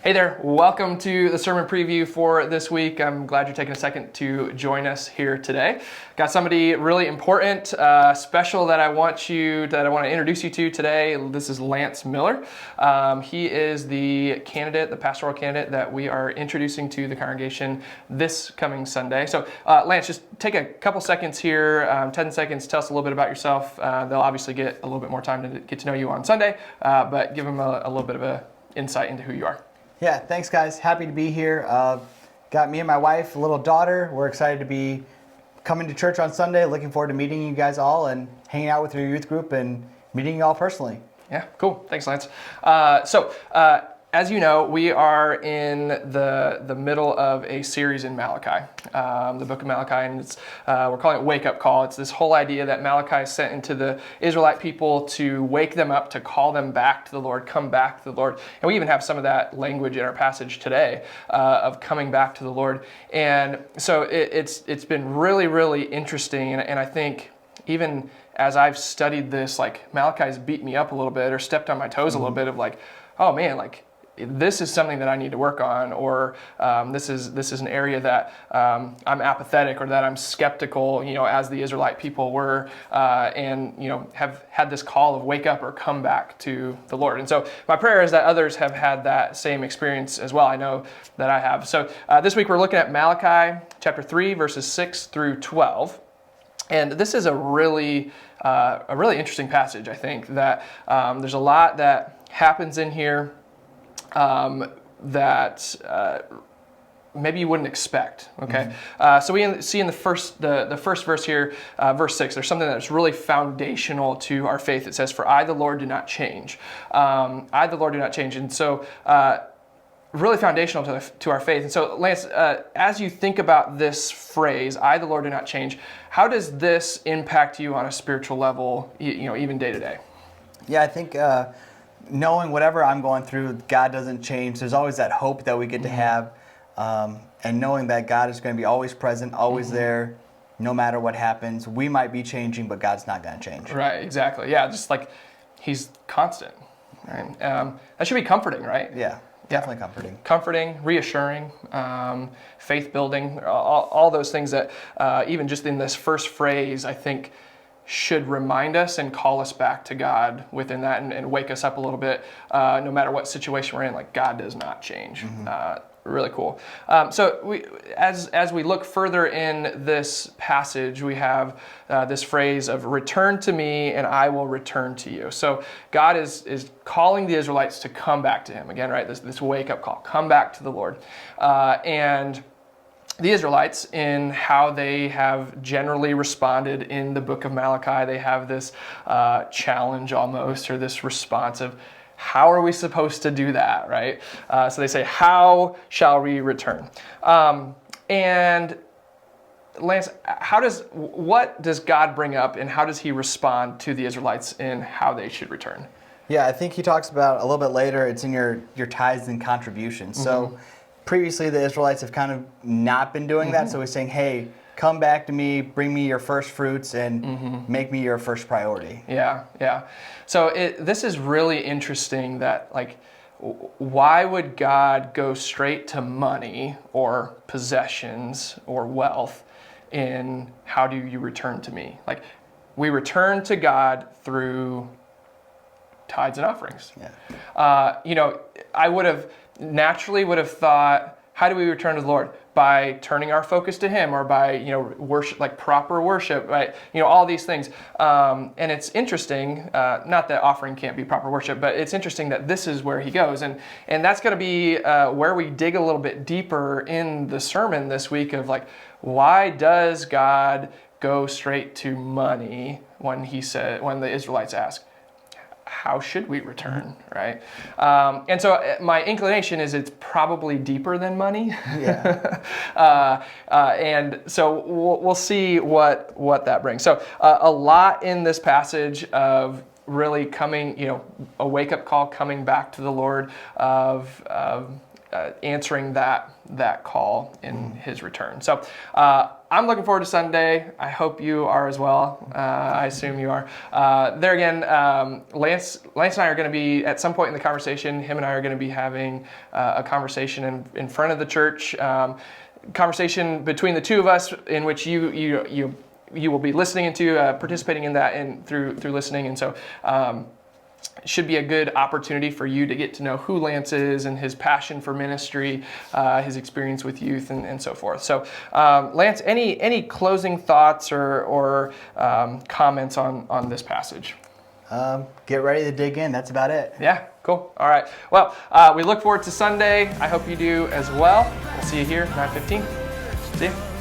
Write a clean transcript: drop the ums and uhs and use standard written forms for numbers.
Hey there, welcome to the sermon preview for this week. I'm glad you're taking a second to join us here today. Got somebody really important, special that I want to introduce you to today. This is Lance Miller. He is the pastoral candidate that we are introducing to the congregation this coming Sunday. So Lance, just take a couple seconds here, 10 seconds, tell us a little bit about yourself. They'll obviously get a little bit more time to get to know you on Sunday, but give them a little bit of an insight into who you are. Yeah, thanks guys. Happy to be here. Got me and my wife, a little daughter. We're excited to be coming to church on Sunday. Looking forward to meeting you guys all and hanging out with your youth group and meeting you all personally. Yeah, cool. Thanks, Lance. As you know, we are in the middle of a series in Malachi, the book of Malachi, and we're calling it Wake Up Call. It's this whole idea that Malachi sent into the Israelite people to wake them up, to call them back to the Lord, come back to the Lord. And we even have some of that language in our passage today of coming back to the Lord. And so it's been really, really interesting, and I think even as I've studied this, like Malachi's beat me up a little bit or stepped on my toes a little bit of like, oh man, like this is something that I need to work on, or this is an area that I'm apathetic or that I'm skeptical, as the Israelite people were, and have had this call of wake up or come back to the Lord. And so my prayer is that others have had that same experience as well. I know that I have. So this week we're looking at Malachi chapter 3, verses 6 through 12. And this is a really interesting passage. I think that there's a lot that happens in here that maybe you wouldn't expect. Okay, so we see in the first verse here, verse 6. There's something that's really foundational to our faith. It says, "For I, the Lord, do not change." I, the Lord, do not change, and so really foundational to our faith. And so, Lance, as you think about this phrase, "I, the Lord, do not change," how does this impact you on a spiritual level, even day to day? Yeah, I think knowing whatever I'm going through, God doesn't change. There's always that hope that we get to have, and knowing that God is going to be always present, always there, no matter what happens. We might be changing, but God's not going to change. Right, exactly. Yeah, just like He's constant. Right? That should be comforting, right? Yeah, definitely comforting. Comforting, reassuring, faith building, all those things that even just in this first phrase, I think should remind us and call us back to God within that, and wake us up a little bit, no matter what situation we're in. Like, God does not change. Really cool. So as we look further in this passage, we have this phrase of "return to me and I will return to you." So God is calling the Israelites to come back to Him again, right? This wake up call, come back to the Lord, and the Israelites, in how they have generally responded in the book of Malachi, they have this challenge almost, or this response of, how are we supposed to do that, right? So they say, how shall we return? And Lance, what does God bring up, and how does He respond to the Israelites in how they should return? Yeah, I think He talks about a little bit later, it's in your tithes and contributions. So previously the Israelites have kind of not been doing that, so He's saying, hey, come back to me, bring me your first fruits, and make me your first priority. Yeah. So this is really interesting that, like, why would God go straight to money or possessions or wealth in how do you return to me? Like, we return to God through tithes and offerings. Yeah. I would have thought, how do we return to the Lord? By turning our focus to Him, or by worship, like proper worship, right? All these things. And it's interesting, not that offering can't be proper worship, but it's interesting that this is where He goes, and that's going to be where we dig a little bit deeper in the sermon this week of, like, why does God go straight to money when the Israelites ask, how should we return, right? And so my inclination is it's probably deeper than money. Yeah. And so we'll see what that brings. So a lot in this passage of really coming, a wake-up call, coming back to the Lord, of answering that call in his return. So I'm looking forward to Sunday. I hope you are as well. I assume you are. There again, Lance and I are going to be, at some point in the conversation, him and I are going to be having a conversation in front of the church, conversation between the two of us in which you will be listening into, participating in that and through listening. And so it should be a good opportunity for you to get to know who Lance is and his passion for ministry, his experience with youth, and so forth. So, Lance, any closing thoughts or comments on this passage? Get ready to dig in. That's about it. Yeah, cool. All right. Well, we look forward to Sunday. I hope you do as well. We'll see you here, 9:15. See you.